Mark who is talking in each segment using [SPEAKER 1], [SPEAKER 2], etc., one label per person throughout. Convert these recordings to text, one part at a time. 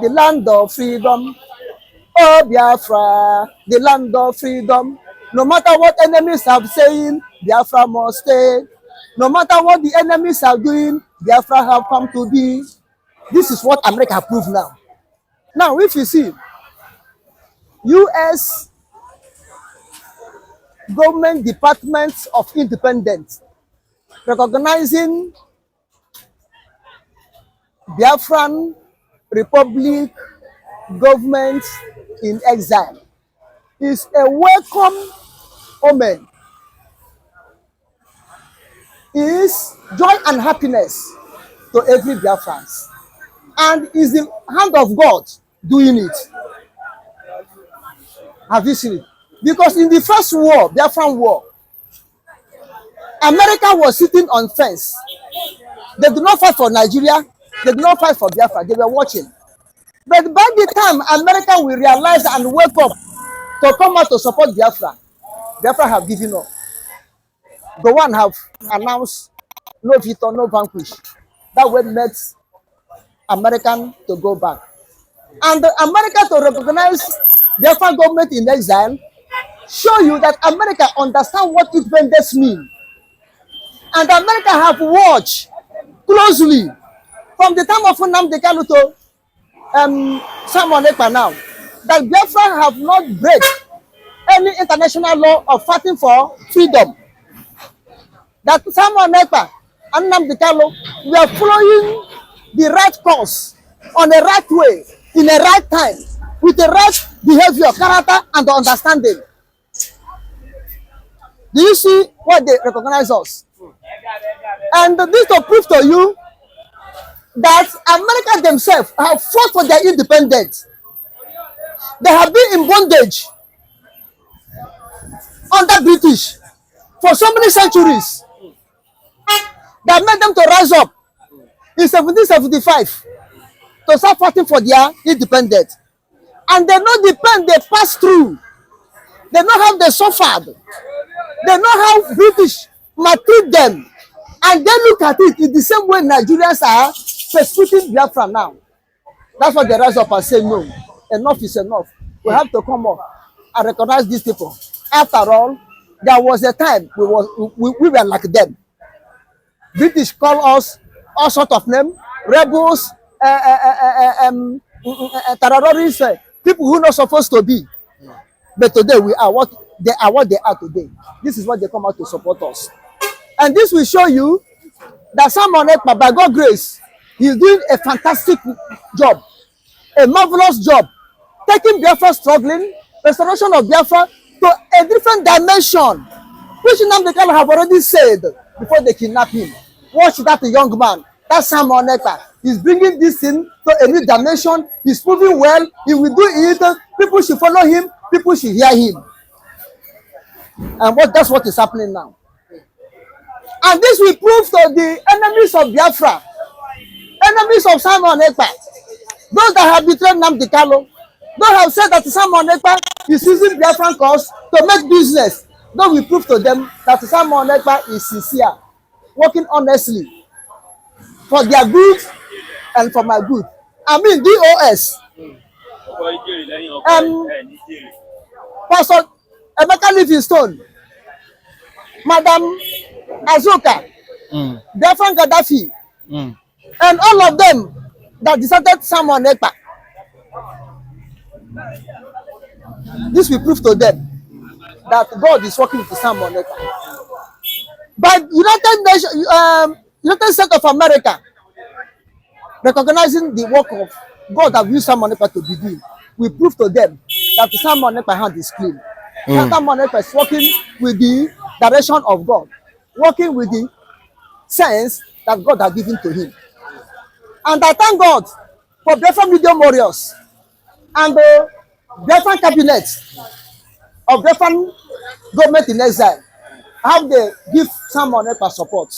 [SPEAKER 1] the land of freedom. Oh, Biafra, the land of freedom. No matter what enemies are saying, Biafra must stay. No matter what the enemies are doing, Biafra have come to be. This is what America proved now. Now, if you see, U.S. government departments of independence recognizing Biafran Republic government in exile is a welcome omen. Is joy and happiness to every Biafrans, and is the hand of God doing it. Have you seen it? Because in the first war, Biafran war, America was sitting on fence. They did not fight for Nigeria. They did not fight for Biafra. They were watching. But by the time America will realize and wake up to come out to support Biafra, Biafra have given up. Gowon have announced no victor, no vanquish. That way makes American to go back. And America to recognize Biafra government in exile show you that America understand what independence mean. And America have watched closely from the time of nnamdikanu to Simon Ekpa now, that Biafra have not break any international law of fighting for freedom. That Simon Ekpa and nnamdikanu, we are following the right course on the right way, in the right time, with the right behavior, character, and understanding. Do you see what they recognize us? And this to prove to you that America themselves have fought for their independence. They have been in bondage under British for so many centuries that made them to rise up in 1775 to start fighting for their independence. And they know the pain they passed through. They know how they suffered. They know how British maltreat them. And they look at it in the same way Nigerians are persecuting Biafra now. That's why they rise up and say, no, enough is enough. We have to come up and recognize these people. After all, there was a time we were like them. British call us all sorts of names, rebels, terrorists, people who are not supposed to be. But today we are what they are today. This is what they come out to support us. And this will show you that Simon Ekpa, by God's grace, he is doing a fantastic job, a marvelous job, taking Biafra struggling, restoration of Biafra to a different dimension, which nnamdikanu have already said before they kidnap him. Watch that young man, that Simon Ekpa, he's bringing this thing to a new dimension. He's moving well. He will do it. People should follow him. People should hear him. And that's what is happening now. And this will prove to the enemies of Biafra, enemies of Simon Ekpa, those that have betrayed nnamdikanu, those have said that Simon Ekpa is using Biafran cause to make business. Those will prove to them that Simon Ekpa is sincere, working honestly for their good and for my good. I mean, DOS. Pastor Emeka Livingstone, Madam Azuka, Biafran Gaddafi, and all of them that deserted Simon Ekpa. This will prove to them that God is working with Simon Ekpa. But United States of America, recognizing the work of God that used Simon Ekpa to be doing, will prove to them that Simon Ekpa hand is clean. Simon Ekpa is working with the direction of God, working with the sense that God has given to him. And I thank God for Biafran Medium Warriors and the Biafran cabinet of Biafran government in exile, how they give Simon Ekpa support.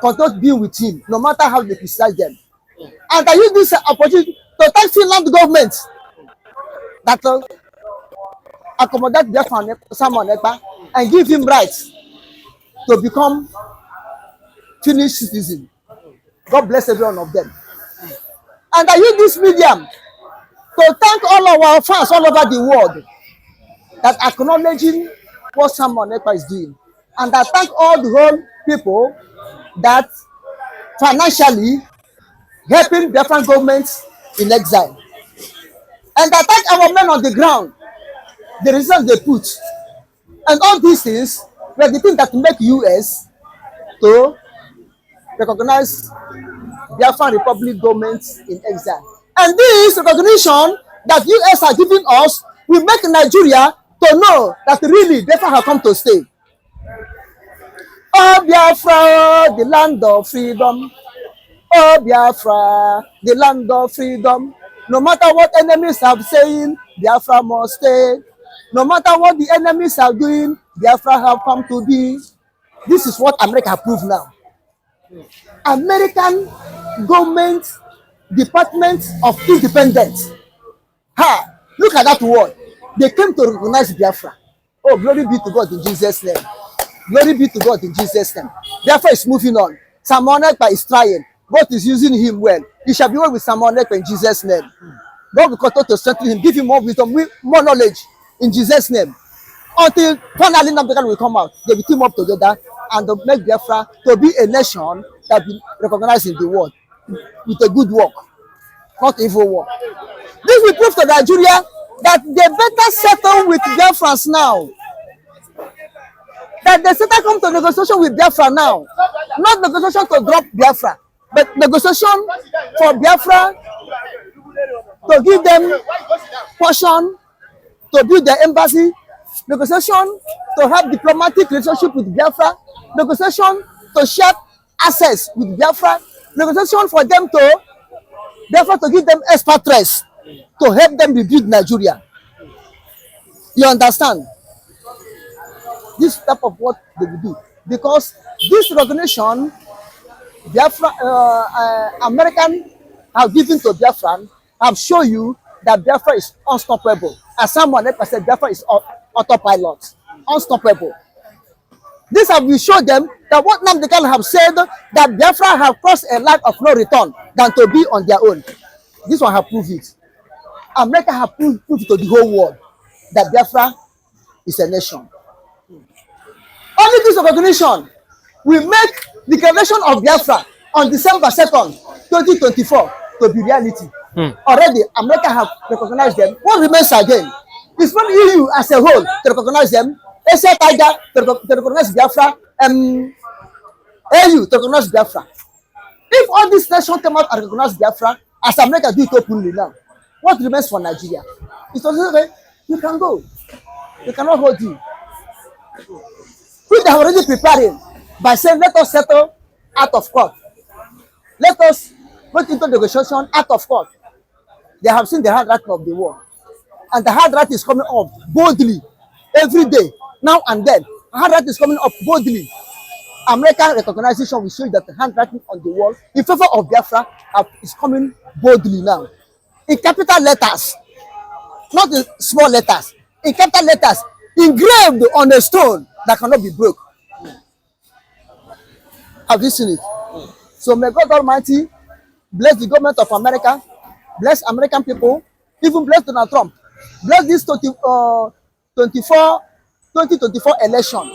[SPEAKER 1] Continue being with him, no matter how they criticize them. And I use this opportunity to thank Finland government that accommodate Biafran Simon Ekpa and give him rights to become Finnish citizen. God bless every one of them. And I use this medium to thank all of our fans all over the world that acknowledging what Simon Ekpa is doing. And I thank all the whole people that financially helping different governments in exile. And I thank our men on the ground, the resistance they put. And all these things were the things that make US to recognize Biafran Republic governments in exile. And this recognition that US are giving us will make Nigeria to know that really Biafra have come to stay. Oh Biafra, the land of freedom. Oh Biafra, the land of freedom. No matter what enemies are saying, Biafra must stay. No matter what the enemies are doing, Biafra have come to be. This is what America proved now. American government Department of Independence. Ha! Look at that word. They came to recognize Biafra. Oh, glory be to God in Jesus' name. Glory be to God in Jesus' name. Biafra is moving on. Simon Ekpa is trying. God is using him well. He shall be well with Simon Ekpa in Jesus' name. God will continue to strengthen him, give him more wisdom, more knowledge in Jesus' name. Until finally nnamdikanu will come out. They will team up together and to make Biafra to be a nation that will be recognized in the world with a good work, not evil work. This will prove to Nigeria that they better settle with Biafrans now. That they better come to negotiation with Biafra now. Not negotiation to drop Biafra, but negotiation for Biafra to give them portion, to build their embassy, negotiation to have diplomatic relationship with Biafra, negotiation to share access with Biafra, negotiation for them to Biafra to give them expatriates to help them rebuild Nigeria. You understand? This type of what they will do. Because this recognition Biafra, American have given to Biafran have shown you that Biafra is unstoppable. As someone Ekpa said, Biafra is autopilot, unstoppable. This have we show them that what nnamdikanu have said that Biafra have crossed a line of no return than to be on their own. This one have proved it. America have proved to the whole world that Biafra is a nation. Only this recognition will make the declaration of Biafra on December 2nd, 2024 to be reality. Already, America have recognized them. What remains again is for EU as a whole to recognize them, Asia Tiger to recognize Biafra, AU to recognize Biafra. If all these nations come out and recognize Biafra, as America do it openly now, what remains for Nigeria? It's also okay, you can go. They cannot hold you. We are already preparing by saying, let us settle out of court. Let us go into negotiation out of court. They have seen the hard right of the war. And the hard right is coming up boldly every day, now and then. Hard right is coming up boldly. American recognition will show you that the handwriting on the wall in favor of Biafra is coming boldly now. In capital letters, not in small letters, in capital letters, engraved on a stone that cannot be broke. Have you seen it? So may God Almighty bless the government of America, bless American people, even bless Donald Trump, bless this 2024 election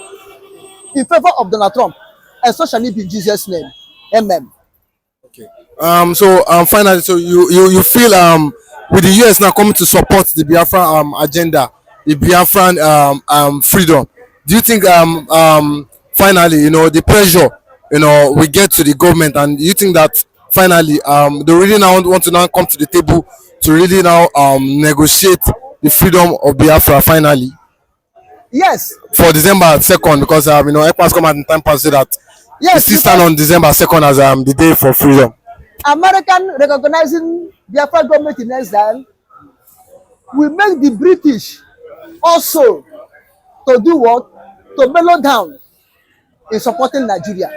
[SPEAKER 1] in favor of Donald Trump, and so shall it be in Jesus' name. Amen.
[SPEAKER 2] Okay. Finally, so you feel with the US now coming to support the Biafra agenda, the Biafran freedom. Do you think finally, the pressure, we get to the government, and you think that finally they really now want to now come to the table to really now negotiate the freedom of Biafra finally?
[SPEAKER 1] Yes.
[SPEAKER 2] For December 2nd, because Ekpa's come out in time past say that
[SPEAKER 1] yes,
[SPEAKER 2] still stand on December 2nd as the day for freedom.
[SPEAKER 1] American recognizing Biafra government in exile will make the British also to do what? To mellow down in supporting Nigeria.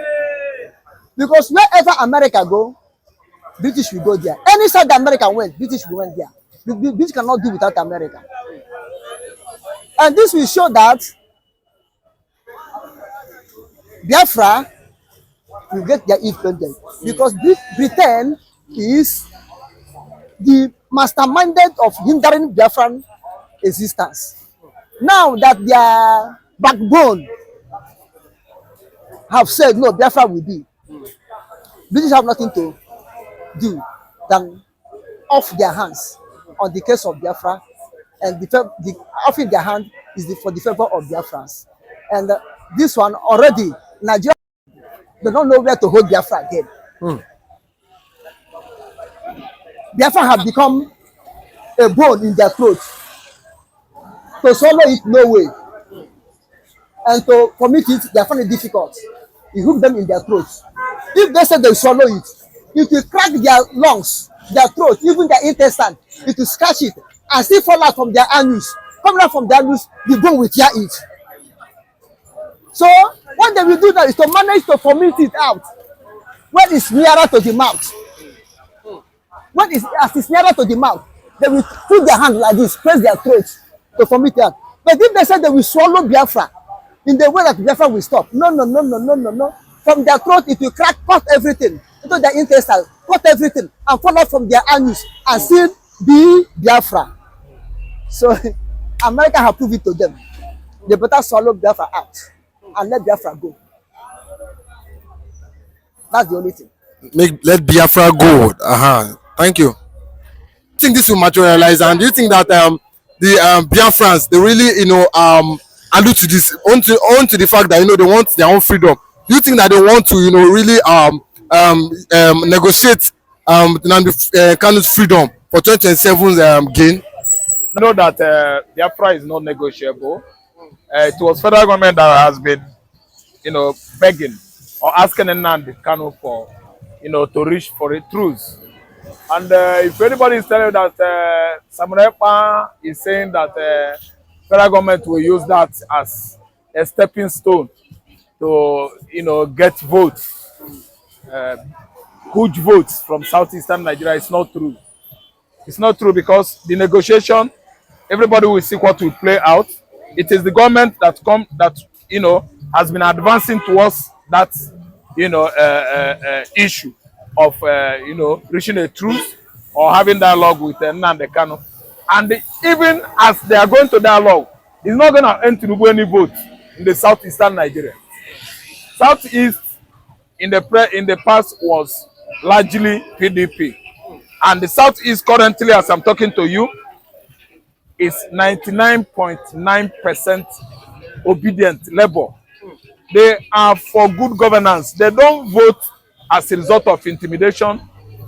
[SPEAKER 1] Because wherever America go, British will go there. Any side that America went, British will went there. The British cannot do without America. And this will show that Biafra will get their independence. Because Britain is the masterminded of hindering Biafran existence. Now that their backbone have said no, Biafra will be, British have nothing to do than off their hands on the case of Biafra, and the offing their hand is for the favor of Biafrans. And this one already, Nigeria, they don't know where to hold Biafra again. Biafra have become a bone in their throat. To swallow it, no way. And to commit it, they find it difficult. You hook them in their throats. If they say they swallow it, it will crack their lungs, their throat, even their intestine. It will scratch it and still fall out from their anus. Coming out from their anus, the bone will tear it. So what they will do now is to manage to vomit it out when it's nearer to the mouth. As it's nearer to the mouth, they will put their hand like this, press their throat to vomit it out. But if they say they will swallow Biafra in the way that Biafra will stop, no. From their throat, it will crack, cut everything into their intestine, cut everything, and fall out from their anus and still be Biafra. So America have proved it to them. They better swallow Biafra out and let Biafra go. That's the only thing.
[SPEAKER 2] Let Biafra go. Thank you. I think this will materialize, and do you think that the Biafrans, they really allude to this, on to the fact that they want their own freedom? Do you think that they want to really negotiate Nnamdikanu's freedom for 2027 gain?
[SPEAKER 3] I know that Biafra is not negotiable. It was federal government that has been, begging or asking Nnamdikanu for, to reach for a truce. And if anybody is telling you that Samuel is saying that federal government will use that as a stepping stone to, get votes, huge votes from southeastern Nigeria, it's not true. It's not true, because the negotiation, everybody will see what will play out. It is the government that has been advancing towards that issue of reaching a truce or having dialogue with Nnamdikanu. And even as they are going to dialogue, it's not going to end to any vote in the southeastern Nigeria. Southeast in the past was largely PDP, and the southeast currently, as I'm talking to you, is 99.9% obedient Labour. They are for good governance. They don't vote as a result of intimidation.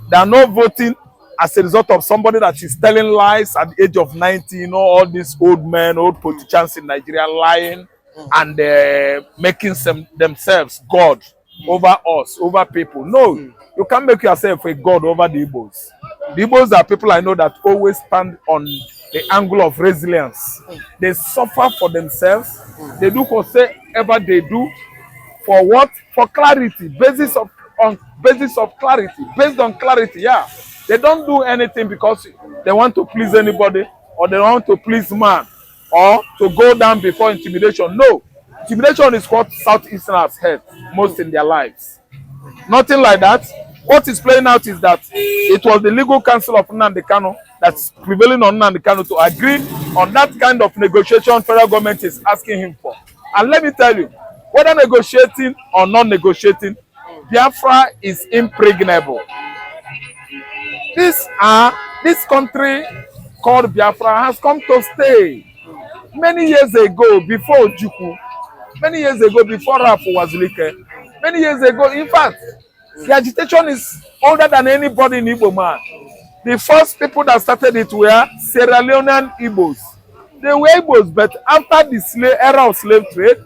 [SPEAKER 3] They are not voting as a result of somebody that is telling lies at the age of 90. All these old men, old politicians in Nigeria lying and making themselves God over us, over people. No, you can't make yourself a God over the Igbos. The Igbos are people I know that always stand on the angle of resilience. They suffer for themselves. They do whatever they do for what? For clarity, basis of clarity, based on clarity. Yeah, they don't do anything because they want to please anybody or they want to please man or to go down before intimidation. No, intimidation is what Southeasterners had most in their lives. Nothing like that. What is playing out is that it was the legal counsel of Nnamdikanu that's prevailing on Nnamdikanu to agree on that kind of negotiation federal government is asking him for. And let me tell you, whether negotiating or not negotiating, Biafra is impregnable. This country called Biafra has come to stay. Many years ago, before Juku, many years ago, before Rafu was Like, many years ago, in fact, the agitation is older than anybody in Igbo man. The first people that started it were Sierra Leonean Igbos. They were Igbos, but after the era of slave trade,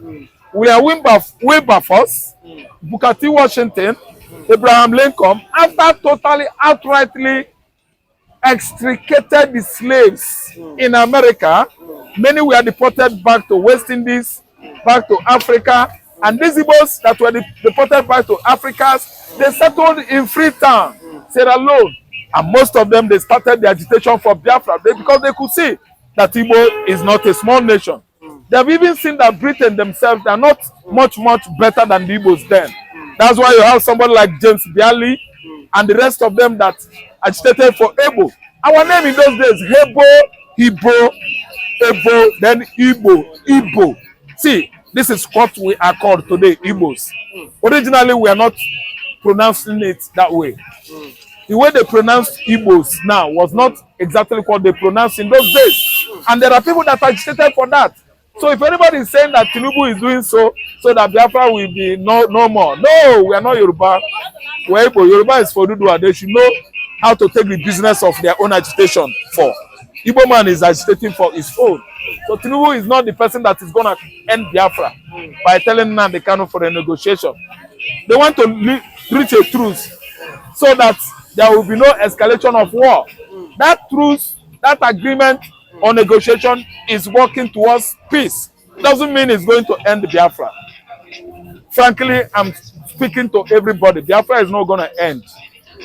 [SPEAKER 3] we are Wilberforce, Booker T. Washington, Abraham Lincoln, after totally, outrightly extricated the slaves in America, many were deported back to West Indies, back to Africa, and these Igbos that were deported back to Africa, they settled in Freetown, Sierra Leone, and most of them, they started the agitation for Biafra because they could see that Igbo is not a small nation. They have even seen that Britain themselves, they are not much better than the Igbos then. That's why you have somebody like James Bialy and the rest of them that agitated for Igbo Our name in those days, Hebo, Ibo, Ebo, then Igbo. See, this is what we are called today, Igbos. Originally, we are not pronouncing it that way. The way they pronounced Igbos now was not exactly what they pronounced in those days. And there are people that agitated for that. So if anybody is saying that Tinubu is doing so that Biafra will be no more. No, we are not Yoruba. We're Igbo. Yoruba is for Dudua. They should know how to take the business of their own agitation for. Igbo man is agitating for his own. So Tinubu is not the person that is going to end Biafra by telling nnamdikanu for a negotiation. They want to reach a truce so that there will be no escalation of war. That truce, that agreement or negotiation is working towards peace. Doesn't mean it's going to end Biafra. Frankly, I'm speaking to everybody. Biafra is not going to end.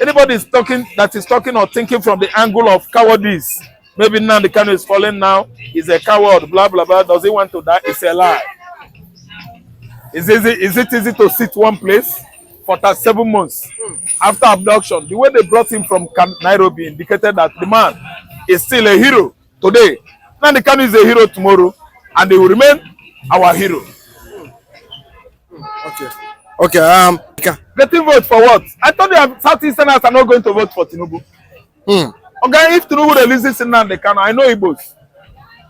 [SPEAKER 3] Anybody that is talking or thinking from the angle of cowardice, maybe nnamdikanu is falling now, he's a coward, blah, blah, blah, does he want to die? It's a lie. Is it easy to sit one place for 7 months after abduction? The way they brought him from Nairobi indicated that the man is still a hero today. nnamdikanu is a hero tomorrow, and they will remain our hero.
[SPEAKER 2] Okay.
[SPEAKER 3] Getting vote for what? I thought the Southeasterners are not going to vote for Tinubu. Okay, if Tinubu releases nnamdikanu, I know Igbos.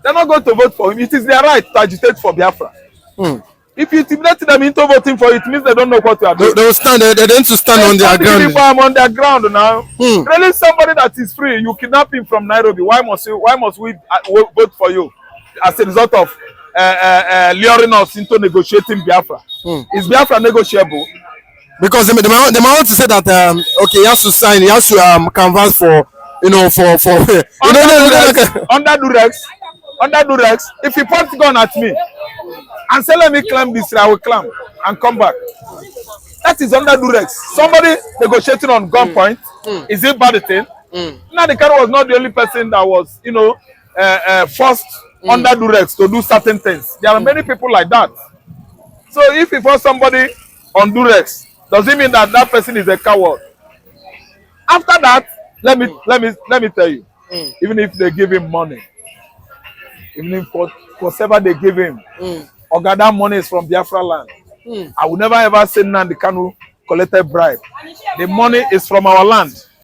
[SPEAKER 3] They're not going to vote for him. It is their right to agitate for Biafra. If you intimidate them into voting for it, means they don't know what you are doing.
[SPEAKER 2] They will stand. They need to stand on their ground.
[SPEAKER 3] On their ground now. Release somebody that is free. You kidnap him from Nairobi. Why must we vote for you as a result of luring us into negotiating Biafra? Is Biafra negotiable?
[SPEAKER 2] Because they might want to say that okay, he has to sign, he has to canvass for
[SPEAKER 3] under Durex. If he points gun at me and say let me climb this, I will climb and come back. That is under Durex. Somebody negotiating on gunpoint. Is it bad thing? nnamdikanu was not the only person that was forced under Durex to do certain things. There are many people like that. So if he force somebody on Durex, does it mean that that person is a coward? After that, let me tell you, even if they give him money, even if whatever they give him, or that money is from Biafra land, I will never ever say nnamdikanu collected bribe. The money is from our land.